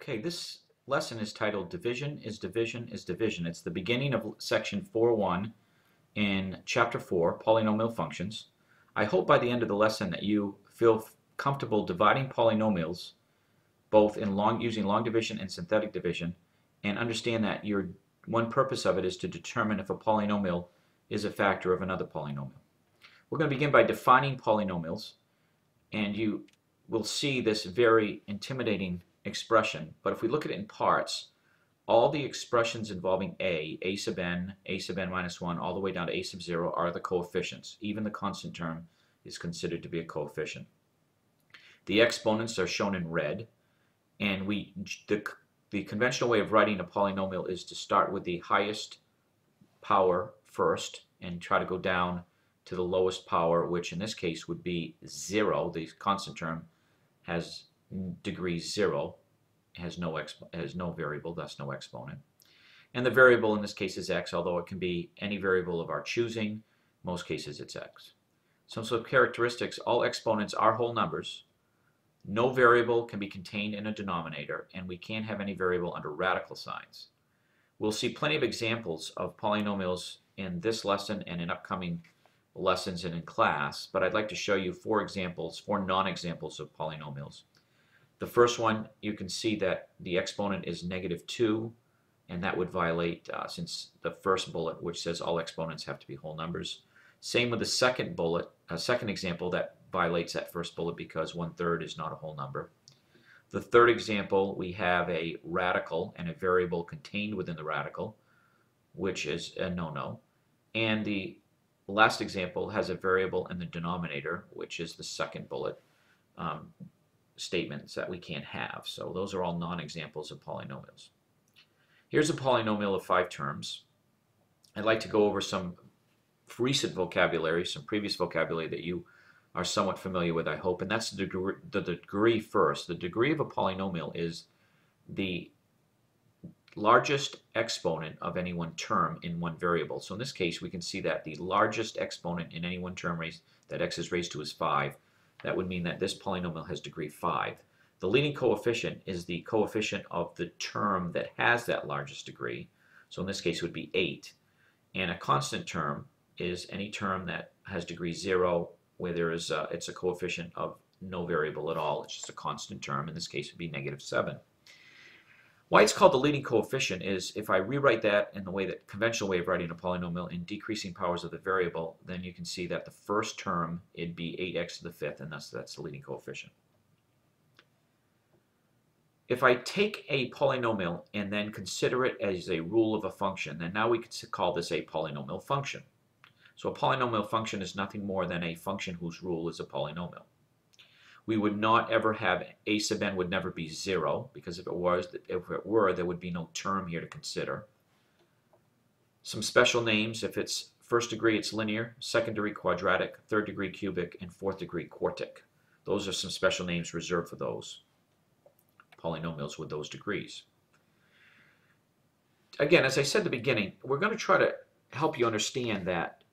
Okay, this lesson is titled Division is Division is Division. It's the beginning of Section 4.1 in Chapter 4, Polynomial Functions. I hope by the end of the lesson that you feel comfortable dividing polynomials both in using long division and synthetic division, and understand that one purpose of it is to determine if a polynomial is a factor of another polynomial. We're going to begin by defining polynomials, and you will see this very intimidating expression, but if we look at it in parts, all the expressions involving a sub n minus 1, all the way down to a sub 0 are the coefficients. Even the constant term is considered to be a coefficient. The exponents are shown in red, and the conventional way of writing a polynomial is to start with the highest power first and try to go down to the lowest power, which in this case would be 0. The constant term has degree 0, has no variable, thus no exponent. And the variable in this case is x, although it can be any variable of our choosing. Most cases it's x. Some characteristics: all exponents are whole numbers. No variable can be contained in a denominator, and we can't have any variable under radical signs. We'll see plenty of examples of polynomials in this lesson and in upcoming lessons and in class, but I'd like to show you four non-examples of polynomials. The first one, you can see that the exponent is -2, and that would violate, since the first bullet, which says all exponents have to be whole numbers. Same with the second bullet, second example, that violates that first bullet because 1/3 is not a whole number. The third example, we have a radical and a variable contained within the radical, which is a no-no. And the last example has a variable in the denominator, which is the second bullet. Statements that we can't have. So those are all non-examples of polynomials. Here's a polynomial of 5 terms. I'd like to go over some recent vocabulary, some previous vocabulary that you are somewhat familiar with, I hope, and that's the degree first. The degree of a polynomial is the largest exponent of any one term in one variable. So in this case, we can see that the largest exponent in any one term that x is raised to is 5. That would mean that this polynomial has degree 5. The leading coefficient is the coefficient of the term that has that largest degree. So in this case it would be 8. And a constant term is any term that has degree 0 where it's a coefficient of no variable at all. It's just a constant term. In this case it would be -7. Why it's called the leading coefficient is if I rewrite that in the conventional way of writing a polynomial in decreasing powers of the variable, then you can see that the first term, it'd be 8x to the 5th, and that's the leading coefficient. If I take a polynomial and then consider it as a rule of a function, then now we could call this a polynomial function. So a polynomial function is nothing more than a function whose rule is a polynomial. We would not ever have a sub n would never be 0, because if it were, there would be no term here to consider. Some special names: if it's first degree, it's linear; second degree, quadratic; third degree, cubic; and fourth degree, quartic. Those are some special names reserved for those polynomials with those degrees. Again, as I said at the beginning, we're going to try to help you understand that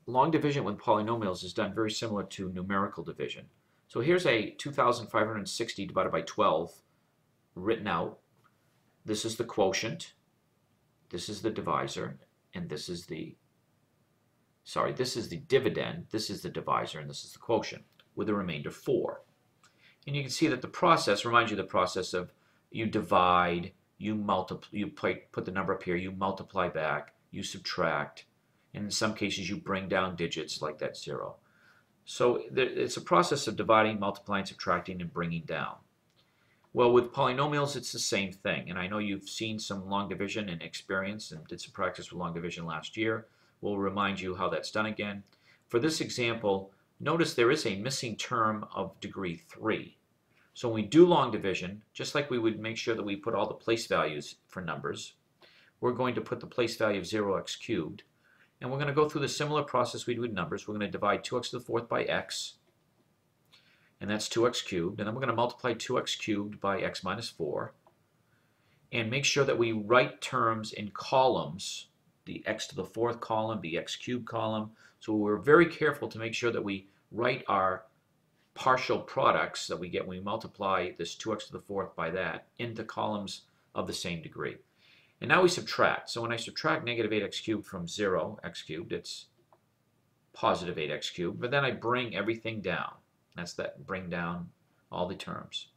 long division with polynomials is done very similar to numerical division. So here's a 2,560 divided by 12 written out. This is the quotient, this is the divisor, and this is the dividend, this is the divisor, and this is the quotient, with a remainder 4. And you can see that the process reminds you of the process of you divide, you multiply, you put the number up here, you multiply back, you subtract, and in some cases you bring down digits like that 0. So it's a process of dividing, multiplying, subtracting, and bringing down. Well, with polynomials, it's the same thing. And I know you've seen some long division and experience and did some practice with long division last year. We'll remind you how that's done again. For this example, notice there is a missing term of degree 3. So when we do long division, just like we would make sure that we put all the place values for numbers, we're going to put the place value of 0x cubed. And we're going to go through the similar process we do with numbers. We're going to divide 2x to the 4th by x, and that's 2x cubed. And then we're going to multiply 2x cubed by x minus 4, and make sure that we write terms in columns, the x to the 4th column, the x cubed column. So we're very careful to make sure that we write our partial products that we get when we multiply this 2x to the fourth by that into columns of the same degree. And now we subtract. So when I subtract negative 8x cubed from 0, x cubed, it's positive 8x cubed. But then I bring everything down. That's that bring down all the terms.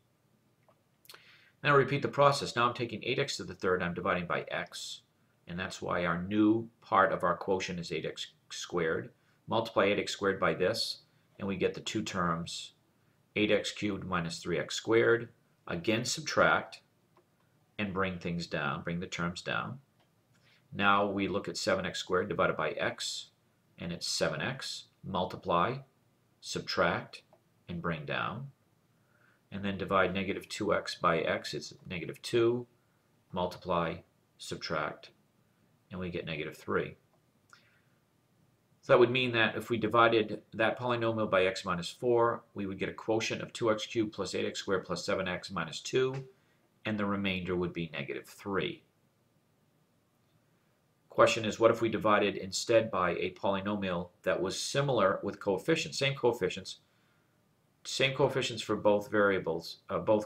Now I repeat the process. Now I'm taking 8x to the third, I'm dividing by x, and that's why our new part of our quotient is 8x squared. Multiply 8x squared by this, and we get the two terms, 8x cubed minus 3x squared. Again, subtract and bring things down, bring the terms down. Now we look at 7x squared divided by x, and it's 7x. Multiply, subtract, and bring down. And then divide negative 2x by x, it's negative 2. Multiply, subtract, and we get negative 3. So that would mean that if we divided that polynomial by x minus 4, we would get a quotient of 2x cubed plus 8x squared plus 7x minus 2, and the remainder would be negative 3. Question is, what if we divided instead by a polynomial that was similar with coefficients, same coefficients for both variables, both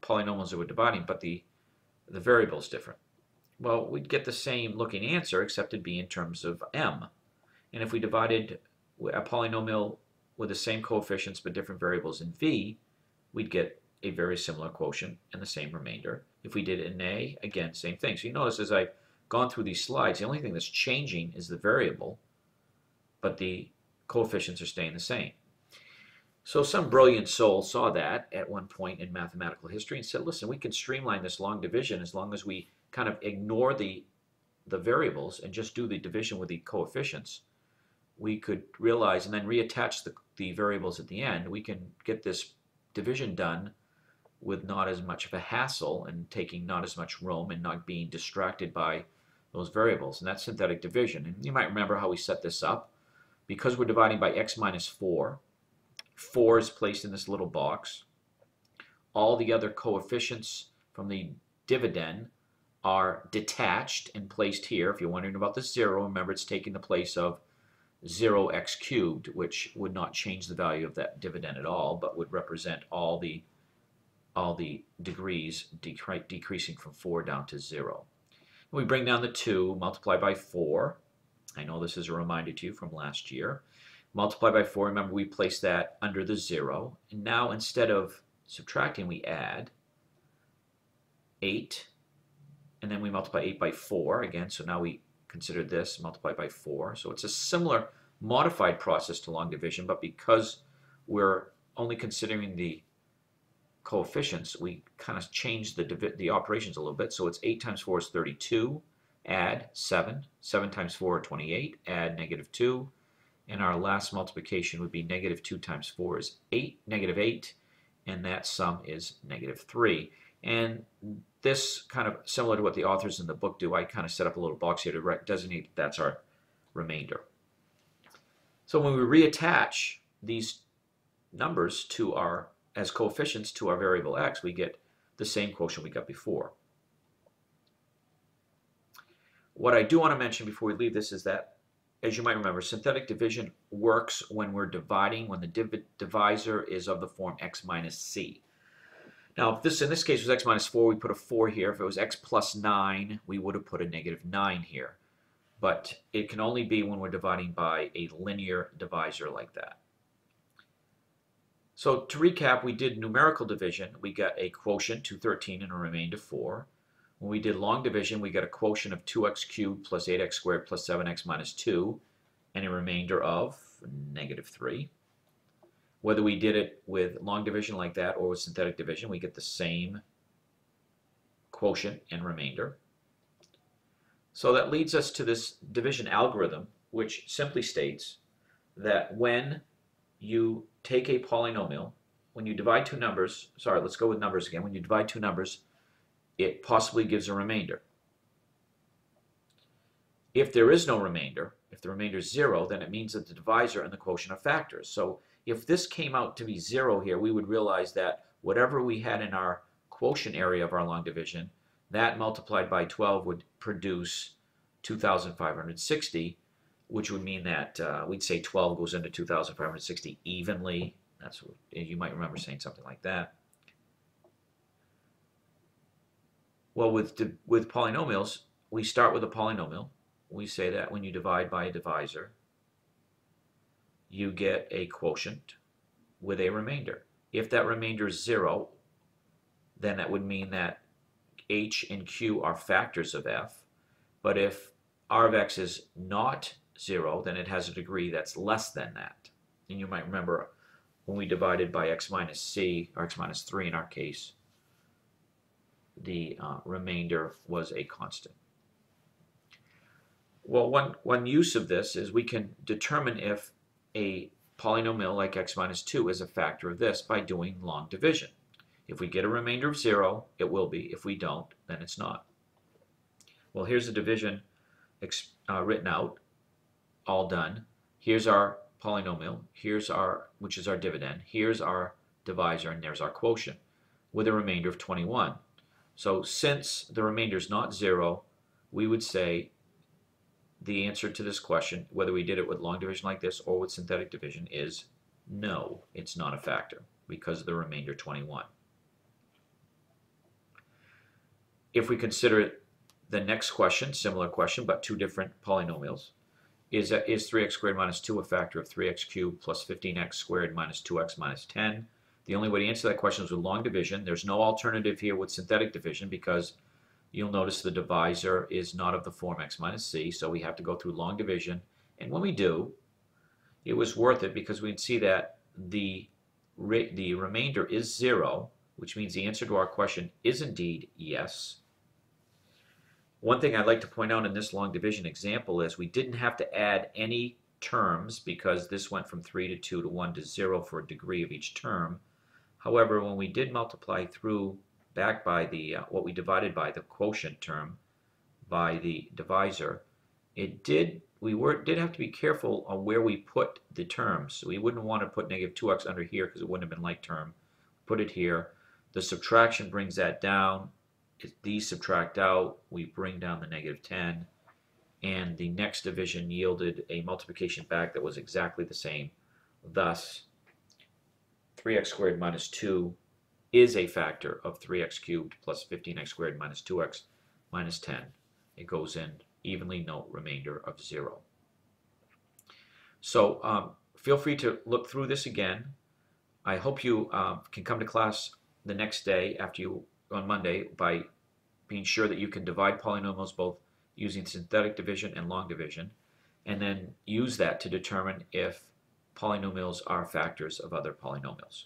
polynomials that we're dividing, but the variable is different? Well, we'd get the same looking answer, except it'd be in terms of m. And if we divided a polynomial with the same coefficients but different variables in v, we'd get a very similar quotient and the same remainder. If we did it in a, again, same thing. So you notice as I've gone through these slides, the only thing that's changing is the variable, but the coefficients are staying the same. So some brilliant soul saw that at one point in mathematical history and said, listen, we can streamline this long division as long as we kind of ignore the variables and just do the division with the coefficients. We could realize and then reattach the variables at the end. We can get this division done with not as much of a hassle and taking not as much room and not being distracted by those variables. And that's synthetic division. And you might remember how we set this up. Because we're dividing by x minus 4, 4 is placed in this little box. All the other coefficients from the dividend are detached and placed here. If you're wondering about the 0, remember it's taking the place of 0x cubed, which would not change the value of that dividend at all, but would represent all the degrees decreasing from 4 down to 0. We bring down the 2, multiply by 4. I know this is a reminder to you from last year. Multiply by 4, remember we place that under the 0. And now instead of subtracting, we add 8. And then we multiply 8 by 4 again, so now we consider this multiplied by 4. So it's a similar modified process to long division, but because we're only considering the coefficients, we kind of change the operations a little bit. So it's 8 times 4 is 32, add 7. 7 times 4 are 28, add negative 2. And our last multiplication would be negative 2 times 4 is 8, negative 8, and that sum is negative 3. And this kind of similar to what the authors in the book do, I kind of set up a little box here to designate that's our remainder. So when we reattach these numbers to as coefficients to our variable x, we get the same quotient we got before. What I do want to mention before we leave this is that, as you might remember, synthetic division works when we're dividing, when the divisor is of the form x minus c. Now, if this in this case was x minus 4, we put a 4 here. If it was x plus 9, we would have put a negative 9 here. But it can only be when we're dividing by a linear divisor like that. So to recap, we did numerical division. We got a quotient, 213, and a remainder 4. When we did long division, we got a quotient of 2x cubed plus 8x squared plus 7x minus 2, and a remainder of negative 3. Whether we did it with long division like that or with synthetic division, we get the same quotient and remainder. So that leads us to this division algorithm, which simply states that when you take a polynomial, when you divide two numbers, sorry, let's go with numbers again. When you divide two numbers, it possibly gives a remainder. If there is no remainder, if the remainder is 0, then it means that the divisor and the quotient are factors. So if this came out to be 0 here, we would realize that whatever we had in our quotient area of our long division, that multiplied by 12 would produce 2,560, which would mean that we'd say 12 goes into 2,560 evenly That's what, you might remember saying something like that. Well, with polynomials, we start with a polynomial. We say that when you divide by a divisor, you get a quotient with a remainder. If that remainder is 0, then that would mean that h and q are factors of f. But if r of x is not 0, then it has a degree that's less than that. And you might remember when we divided by x minus c, or x minus 3 in our case, the remainder was a constant. Well, one use of this is we can determine if a polynomial like x minus 2 is a factor of this by doing long division. If we get a remainder of 0, it will be. If we don't, then it's not. Well, here's the division written out, all done. Here's our polynomial, which is our dividend. Here's our divisor, and there's our quotient with a remainder of 21. So since the remainder is not 0, we would say the answer to this question, whether we did it with long division like this or with synthetic division, is no, it's not a factor because of the remainder 21. If we consider the next question, similar question, but two different polynomials, is 3x squared minus 2 a factor of 3x cubed plus 15x squared minus 2x minus 10? The only way to answer that question is with long division. There's no alternative here with synthetic division because you'll notice the divisor is not of the form x minus c, so we have to go through long division. And when we do, it was worth it because we can see that the remainder is 0, which means the answer to our question is indeed yes. One thing I'd like to point out in this long division example is we didn't have to add any terms because this went from 3 to 2 to 1 to 0 for a degree of each term. However, when we did multiply through back by the what we divided by the quotient term by the divisor, we did have to be careful on where we put the terms. So we wouldn't want to put negative 2x under here because it wouldn't have been like term. Put it here. The subtraction brings that down. If these subtract out, we bring down the negative 10, and the next division yielded a multiplication back that was exactly the same. Thus, 3x squared minus 2 is a factor of 3x cubed plus 15x squared minus 2x minus 10. It goes in evenly, no remainder of 0. So feel free to look through this again. I hope you can come to class the next day on Monday by being sure that you can divide polynomials both using synthetic division and long division, and then use that to determine if polynomials are factors of other polynomials.